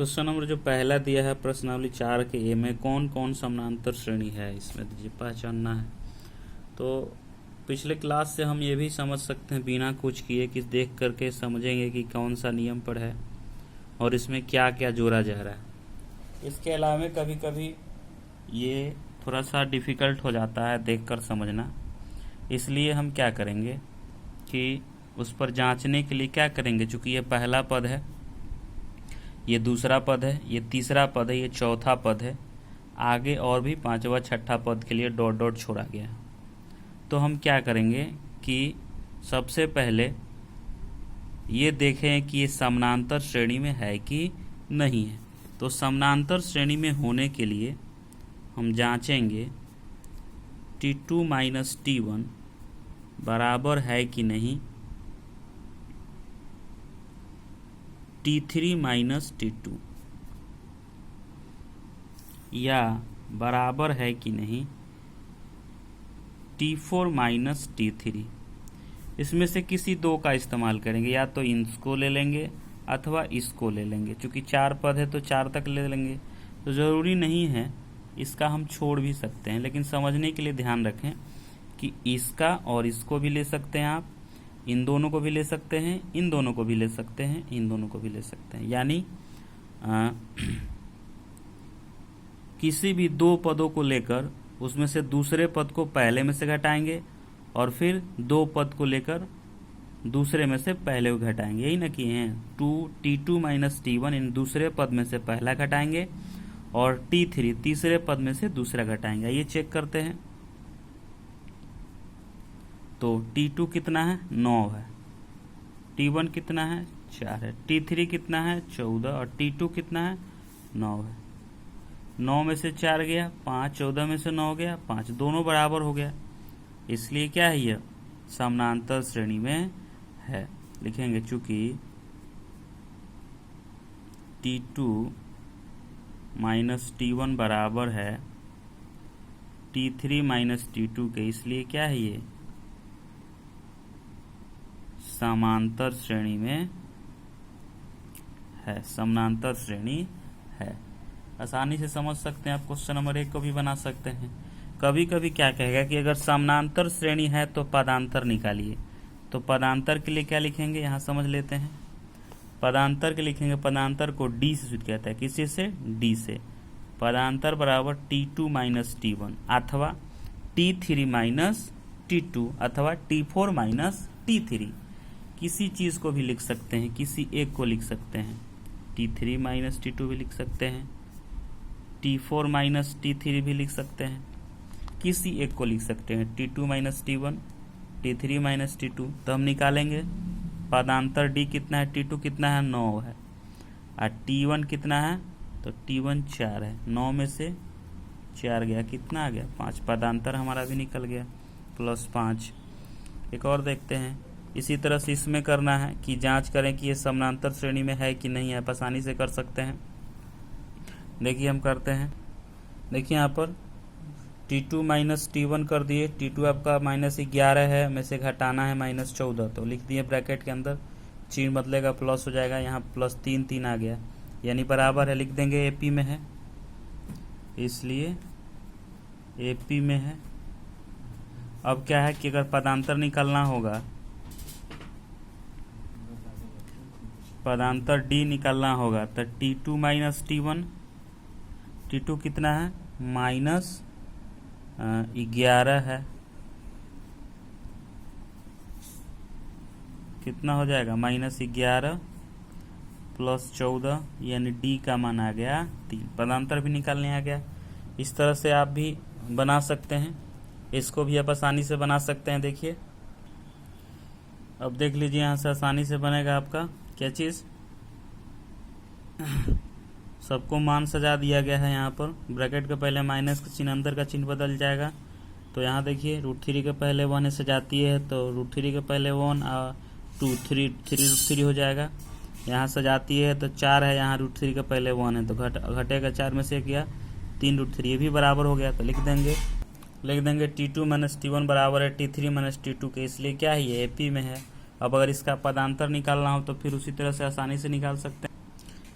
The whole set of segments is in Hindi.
क्वेश्चन नंबर जो पहला दिया है प्रश्नावली 4 के ए में कौन कौन समानांतर श्रेणी है इसमें दीजिए पहचानना है। तो पिछले क्लास से हम ये भी समझ सकते हैं बिना कुछ किए कि देख करके समझेंगे कि कौन सा नियम पर है और इसमें क्या क्या जोड़ा जा रहा है। इसके अलावा कभी कभी ये थोड़ा सा डिफ़िकल्ट हो जाता है देखकर समझना, इसलिए हम क्या करेंगे कि उस पर जांचने के लिए क्या करेंगे, चूँकि ये पहला पद है, ये दूसरा पद है, ये तीसरा पद है, ये चौथा पद है, आगे और भी पांचवा छठा पद के लिए डॉट डॉट छोड़ा गया है। तो हम क्या करेंगे कि सबसे पहले ये देखें कि ये समानांतर श्रेणी में है कि नहीं है। तो समानांतर श्रेणी में होने के लिए हम जांचेंगे T2 माइनस T1 बराबर है कि नहीं T3 माइनस T2, या बराबर है कि नहीं T4 माइनस T3। इसमें से किसी दो का इस्तेमाल करेंगे, या तो इसको ले लेंगे अथवा इसको ले लेंगे। क्योंकि 4 पद है तो 4 तक ले लेंगे, तो ज़रूरी नहीं है, इसका हम छोड़ भी सकते हैं। लेकिन समझने के लिए ध्यान रखें कि इसका और इसको भी ले सकते हैं, आप इन दोनों को भी ले सकते हैं, इन दोनों को भी ले सकते हैं, इन दोनों को भी ले सकते हैं। यानी किसी भी दो पदों को लेकर उसमें से दूसरे पद को पहले में से घटाएंगे और फिर दो पद को लेकर दूसरे में से पहले को घटाएंगे। यही ना किए हैं। T2 माइनस T1 इन दूसरे पद में से पहला घटाएंगे और T3 तीसरे पद में से दूसरा घटाएंगे। ये चेक करते हैं। तो T2 कितना है, 9 है, T1 कितना है, 4 है, T3 कितना है, 14, और T2 कितना है, 9 है। 9 में से 4 गया 5, 14 में से 9 गया 5, दोनों बराबर हो गया। इसलिए क्या है, यह समानांतर श्रेणी में है। लिखेंगे चूंकि T2 माइनस T1 बराबर है T3 माइनस T2 के, इसलिए क्या है, ये समानांतर श्रेणी में है, समानांतर श्रेणी है। आसानी से समझ सकते हैं आप। क्वेश्चन नंबर 1 को भी बना सकते हैं। कभी कभी क्या कहेगा कि अगर समानांतर श्रेणी है तो पदांतर निकालिए। तो पदांतर के लिए क्या लिखेंगे, यहाँ समझ लेते हैं। पदांतर के लिखेंगे, पदांतर को D से सूचित कहता है। किसी से, D से। पदांतर बराबर T2 माइनस T1 अथवा T3 माइनस T2 अथवा T4 माइनस T3। किसी चीज़ को भी लिख सकते हैं, किसी एक को लिख सकते हैं। T3 माइनस T2 भी लिख सकते हैं, T4 माइनस T3 भी लिख सकते हैं, किसी एक को लिख सकते हैं। T2 minus T1, T3 minus T2। तो हम निकालेंगे पदांतर D कितना है, T2 कितना है, 9 है, और T1 कितना है, तो T1 4 है। 9 में से 4 गया, कितना आ गया, 5। पदांतर हमारा भी निकल गया, प्लस 5। एक और देखते हैं। इसी तरह से इसमें करना है कि जांच करें कि ये समानांतर श्रेणी में है कि नहीं है। आप आसानी से कर सकते हैं। देखिए हम करते हैं। देखिए यहाँ पर T2 माइनस T1 कर दिए। T2 आपका -11 है, में से घटाना है -14, तो लिख दिए ब्रैकेट के अंदर। चिन्ह बदलेगा, प्लस हो जाएगा, यहाँ प्लस 3 आ गया, यानी बराबर है। लिख देंगे AP में है, इसलिए AP में है। अब क्या है कि अगर पदांतर निकालना होगा, पदांतर D निकालना होगा, तो T2 माइनस T1, T2 कितना है, -11 है, कितना हो जाएगा, -11 प्लस 14, यानी D का मान आ गया 3। पदांतर भी निकालने आ गया। इस तरह से आप भी बना सकते हैं। इसको भी आप आसानी से बना सकते हैं। देखिए अब देख लीजिए, यहाँ से आसानी से बनेगा आपका क्या चीज़, सबको मान सजा दिया गया है। यहाँ पर ब्रैकेट के पहले माइनस का चिन्ह, अंदर का चिन्ह बदल जाएगा। तो यहाँ देखिए √3 के पहले 1 सजाती है, तो √3 के पहले 1 और 2 3 हो जाएगा। यहाँ सजाती है तो 4 है, यहाँ √3 के पहले 1 है, तो घटेगा 4 में से 1 गया, 3 √3, ये भी बराबर हो गया। तो लिख देंगे T2 माइनस T1 बराबर है T3 माइनस T2 के, इसलिए क्या है, ये AP में है। अब अगर इसका पदांतर निकालना हो तो फिर उसी तरह से आसानी से निकाल सकते हैं।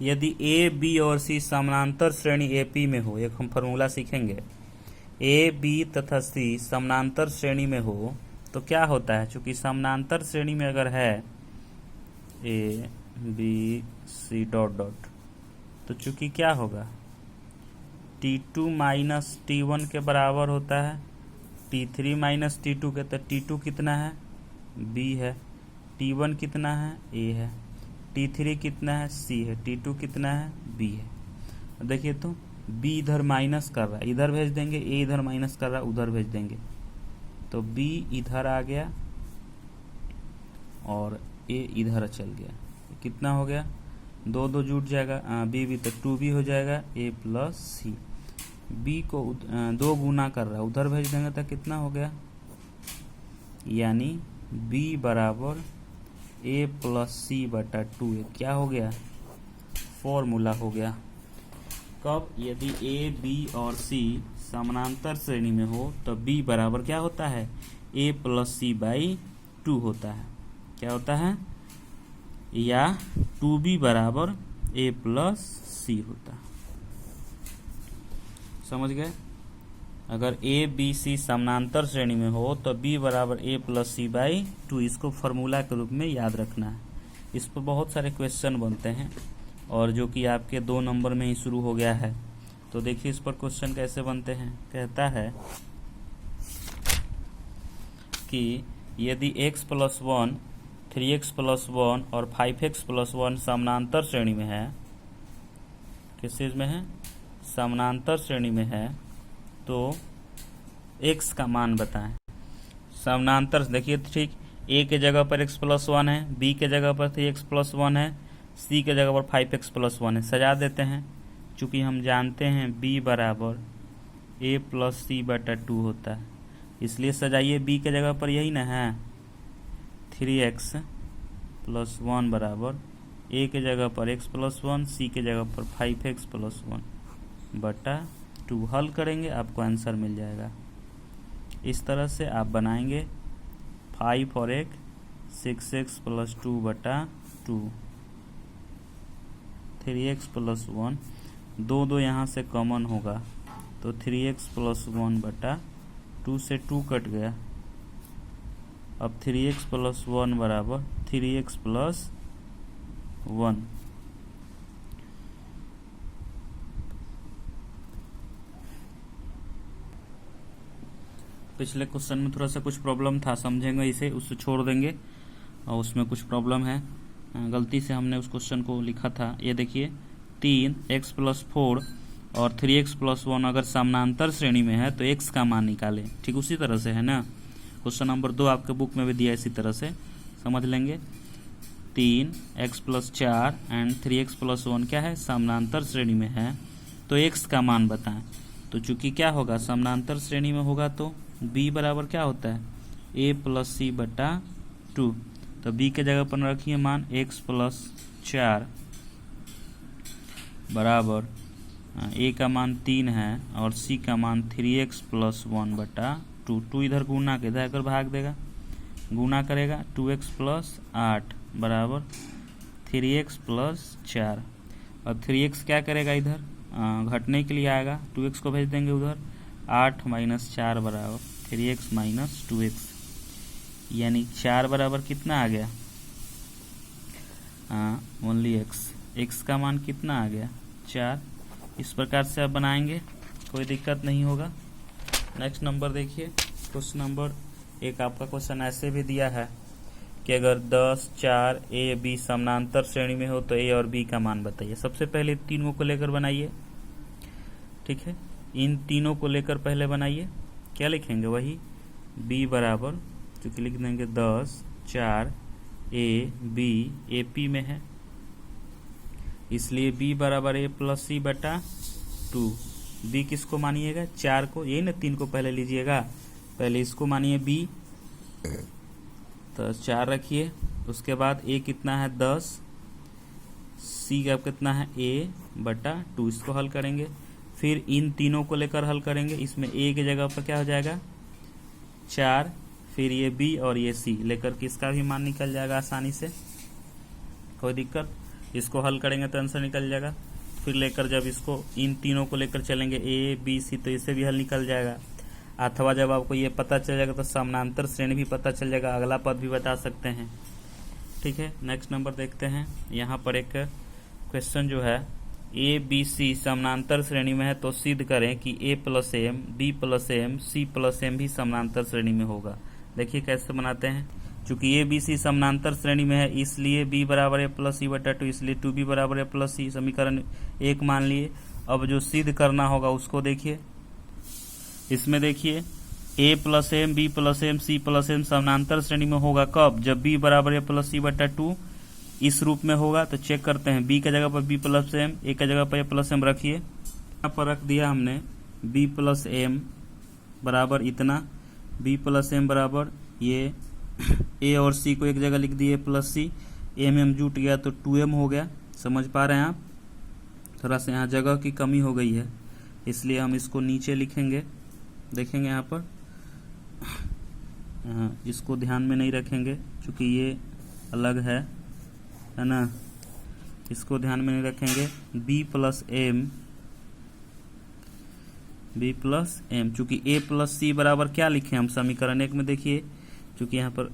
यदि ए बी और सी समानांतर श्रेणी एपी में हो, एक हम फॉर्मूला सीखेंगे, ए बी तथा सी समानांतर श्रेणी में हो तो क्या होता है, चूंकि समानांतर श्रेणी में अगर है A B C dot dot, तो चूंकि क्या होगा T2 माइनस T1 के बराबर होता है T3 माइनस T2 के, तो T2 कितना है B है, T1 कितना है A है, T3 कितना है C है, T2 कितना है B है। देखिए तो B इधर माइनस कर रहा है, इधर भेज देंगे, A इधर माइनस कर रहा है, उधर भेज देंगे, तो B इधर आ गया और A इधर चल गया। कितना हो गया, दो दो जुट जाएगा, B तो 2B हो जाएगा A प्लस सी। B को दो गुना कर रहा है, उधर भेज देंगे तो कितना हो गया, यानी B बराबर A प्लस सी बटा 2A। क्या हो गया, फॉर्मूला हो गया। कब, यदि A B और C समानांतर श्रेणी में हो तो B बराबर क्या होता है, A प्लस सी बाई 2 होता है। क्या होता है, या 2B बराबर A प्लस सी होता है। समझ गए। अगर A B C समानांतर श्रेणी में हो तो B बराबर A प्लस सी बाई 2, इसको फॉर्मूला के रूप में याद रखना है। इस पर बहुत सारे क्वेश्चन बनते हैं और जो कि आपके 2 नंबर में ही शुरू हो गया है। तो देखिए इस पर क्वेश्चन कैसे बनते हैं। कहता है कि यदि x प्लस 1, 3x प्लस 1 और 5x प्लस 1 समानांतर श्रेणी में है, किस चीज में है, समानांतर श्रेणी में है, तो x का मान बताएं। समानांतर देखिए ठीक, a के जगह पर x प्लस 1 है, b के जगह पर 3x प्लस 1 है, c के जगह पर 5x प्लस 1 है। सजा देते हैं, चूंकि हम जानते हैं b बराबर a प्लस सी बटा 2 होता है, इसलिए सजाइए b के जगह पर यही ना है, 3x प्लस 1 बराबर a के जगह पर x प्लस 1, c के जगह पर 5x प्लस 1 बटा 2। हल करेंगे आपको आंसर मिल जाएगा। इस तरह से आप बनाएंगे 5 और 1 6x प्लस 2 बटा 2, 3x प्लस 1, 2 यहाँ से कॉमन होगा तो 3x प्लस 1 बटा 2 से 2 कट गया। अब 3x प्लस 1 बराबर 3x प्लस 1। पिछले क्वेश्चन में थोड़ा सा कुछ प्रॉब्लम था, समझेंगे इसे, उससे छोड़ देंगे और उसमें कुछ प्रॉब्लम है, गलती से हमने उस क्वेश्चन को लिखा था। ये देखिए 3x प्लस 4 और 3x प्लस 1 अगर समानांतर श्रेणी में है तो x का मान निकालें। ठीक उसी तरह से है ना, क्वेश्चन नंबर 2 आपके बुक में भी दिया, इसी तरह से समझ लेंगे। 3x plus 4 and 3x plus 1 क्या है, समानांतर श्रेणी में है, तो x का मान बताएं। तो चूंकि क्या होगा, समानांतर श्रेणी में होगा तो b बराबर क्या होता है, a प्लस सी बटा 2, तो b के जगह पर रखिए मान x प्लस 4 बराबर a का मान 3 है और c का मान 3x प्लस 1 बटा 2। 2 इधर गुना के इधर भाग देगा, गुना करेगा 2x प्लस 8 बराबर 3x प्लस 4। और 3x क्या करेगा, इधर घटने के लिए आएगा, 2x को भेज देंगे उधर, 8 माइनस 4 बराबर 3x माइनस 2x, यानी 4 बराबर कितना आ गया, ओनली x का मान कितना आ गया 4। इस प्रकार से आप बनाएंगे, कोई दिक्कत नहीं होगा। नेक्स्ट नंबर देखिए, क्वेश्चन नंबर 1 आपका क्वेश्चन ऐसे भी दिया है कि अगर 10, 4 a b समानांतर श्रेणी में हो तो a और b का मान बताइए। सबसे पहले तीनों को लेकर बनाइए, ठीक है, इन तीनों को लेकर पहले बनाइए। क्या लिखेंगे, वही b बराबर, चूंकि लिख देंगे 10, 4 a b a p में है, इसलिए b बराबर a प्लस सी बटा 2। b किसको मानिएगा, 4 को, यही ना 3 को पहले लीजिएगा, पहले इसको मानिए b, तो 4 रखिए। उसके बाद a कितना है 10, c का कितना है a बटा 2, इसको हल करेंगे। फिर इन तीनों को लेकर हल करेंगे, इसमें a की जगह पर क्या हो जाएगा 4, फिर ये b और ये c लेकर के इसका भी मान निकल जाएगा आसानी से, कोई दिक्कत। इसको हल करेंगे तो आंसर निकल जाएगा। फिर लेकर जब इसको इन तीनों को लेकर चलेंगे ए बी सी, तो इससे भी हल निकल जाएगा। अथवा जब आपको ये पता चल जाएगा तो समानांतर श्रेणी भी पता चल जाएगा, अगला पद भी बता सकते हैं। ठीक है, नेक्स्ट नंबर देखते हैं। यहाँ पर एक क्वेश्चन जो है, ए बी सी समानांतर श्रेणी में है तो सिद्ध करें कि A plus M, B plus M, C plus M भी समानांतर श्रेणी में होगा। देखिए कैसे बनाते हैं। चूंकि ए बी सी समानांतर श्रेणी में है इसलिए बी बराबर ए प्लस सी बटा 2, इसलिए 2b बराबर ए प्लस सी, समीकरण 1 मान लिए। अब जो सिद्ध करना होगा उसको देखिए। इसमें देखिए a plus M, B plus M, C plus M समानांतर श्रेणी में होगा कब? जब b बराबर ए प्लस सी बटा 2 इस रूप में होगा। तो चेक करते हैं, b का जगह पर b प्लस एम, a का जगह पर a प्लस एम रखिए। यहाँ पर रख दिया हमने b प्लस एम बराबर इतना, b प्लस एम बराबर ये a और c को एक जगह लिख दिए प्लस सी, एम जुट गया तो 2m हो गया। समझ पा रहे हैं आप? थोड़ा सा यहाँ जगह की कमी हो गई है इसलिए हम इसको नीचे लिखेंगे। देखेंगे यहाँ पर इसको ध्यान में नहीं रखेंगे क्योंकि ये अलग है ना, इसको ध्यान में नहीं रखेंगे। b प्लस एम, चूंकि a प्लस सी बराबर क्या लिखे हम समीकरण 1 में, देखिए चूंकि यहाँ पर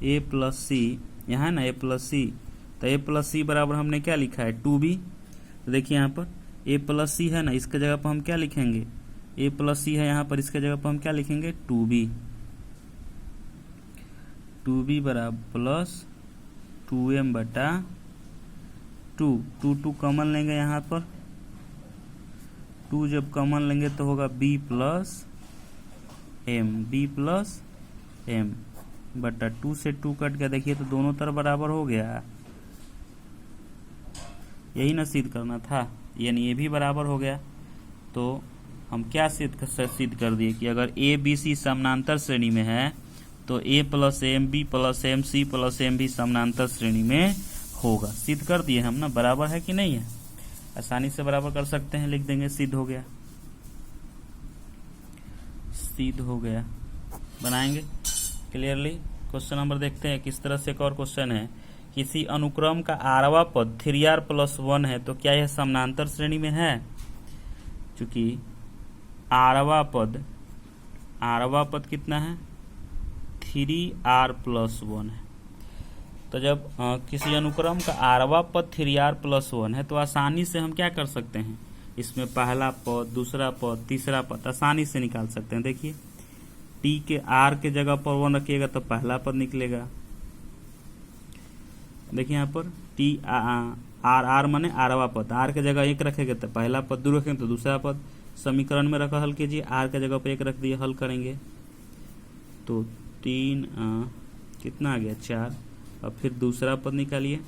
a प्लस सी यहाँ है ना, a प्लस सी, तो a प्लस सी बराबर हमने क्या लिखा है 2b। तो देखिए यहाँ पर a प्लस सी है ना, इसके जगह पर हम क्या लिखेंगे, a प्लस सी है यहाँ पर, इसके जगह पर हम क्या लिखेंगे 2b बराबर प्लस 2m बटा 2 कॉमन लेंगे यहाँ पर, 2 जब कॉमन लेंगे तो होगा b प्लस एम बटा 2 से 2 कट गया। देखिए तो दोनों तरफ बराबर हो गया। यही ना सिद्ध करना था, यानी ये भी बराबर हो गया। तो हम क्या सिद्ध कर दिए कि अगर ए बी सी समानांतर श्रेणी में है तो a plus M, B plus M, C plus M भी समानांतर श्रेणी में होगा। सिद्ध कर दिए हम ना, बराबर है कि नहीं है। आसानी से बराबर कर सकते हैं, लिख देंगे सिद्ध हो गया, सिद्ध हो गया। बनाएंगे क्लियरली। क्वेश्चन नंबर देखते हैं किस तरह से। एक और क्वेश्चन है, किसी अनुक्रम का आरवा पद 3r प्लस 1 है तो क्या यह समानांतर श्रेणी में है? क्योंकि आरवा पद कितना है 3r प्लस 1 है। तो जब किसी अनुक्रम का आरवा पद 3r प्लस 1 है तो आसानी से हम क्या कर सकते हैं, इसमें पहला पद, दूसरा पद, तीसरा पद आसानी से निकाल सकते हैं। देखिए t के r के जगह पर 1 रखिएगा तो पहला पद निकलेगा। देखिए यहाँ पर टी आर माने आरवा पद, आर के जगह 1 रखेंगे तो पहला पद, 2 रखेंगे तो दूसरा पद। समीकरण में रखा हल कीजिए, आर के जगह पर 1 रख दिए, हल करेंगे तो 3 कितना आ गया 4। अब फिर दूसरा पद निकालिए,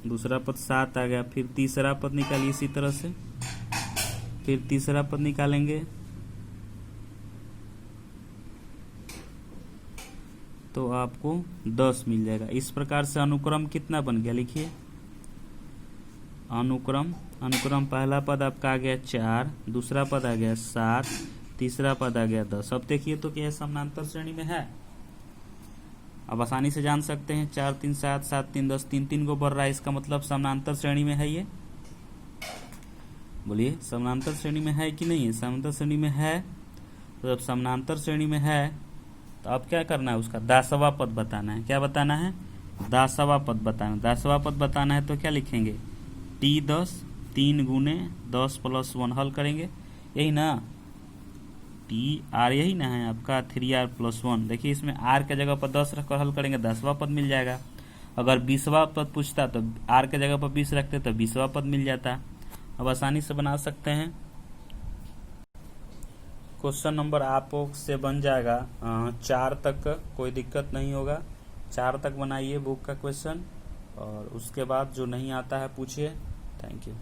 दूसरा पद 7 आ गया। फिर तीसरा पद निकालिए इसी तरह से, फिर तीसरा पद निकालेंगे तो आपको 10 मिल जाएगा। इस प्रकार से अनुक्रम कितना बन गया, लिखिए अनुक्रम पहला पद आपका आ गया 4, दूसरा पद आ गया 7, तीसरा पद आ गया 10। अब देखिए तो क्या समानांतर श्रेणी में है। अब आसानी से जान सकते हैं 4 3 7 7 3 10, 3 को बढ़ रहा है, इसका मतलब समानांतर श्रेणी में है। ये बोलिए समानांतर श्रेणी में है कि नहीं है? समानांतर श्रेणी में है। तो जब समानांतर श्रेणी में है तो अब क्या करना है, उसका 10वां पद बताना है। क्या बताना है? 10वां पद बताना। 10वां पद बताना है तो क्या लिखेंगे, t10 3 गुने 10 प्लस 1 हल करेंगे, यही ना टी आर, यही ना है आपका 3r प्लस 1। देखिए इसमें r के जगह पर 10 रखकर हल करेंगे, 10वां पद मिल जाएगा। अगर 20वां पद पूछता तो r के जगह पर 20 रखते तो 20वां पद मिल जाता। अब आसानी से बना सकते हैं। क्वेश्चन नंबर आप से बन जाएगा 4 तक, कोई दिक्कत नहीं होगा। 4 तक बनाइए बुक का क्वेश्चन, और उसके बाद जो नहीं आता है पूछिए। Thank you.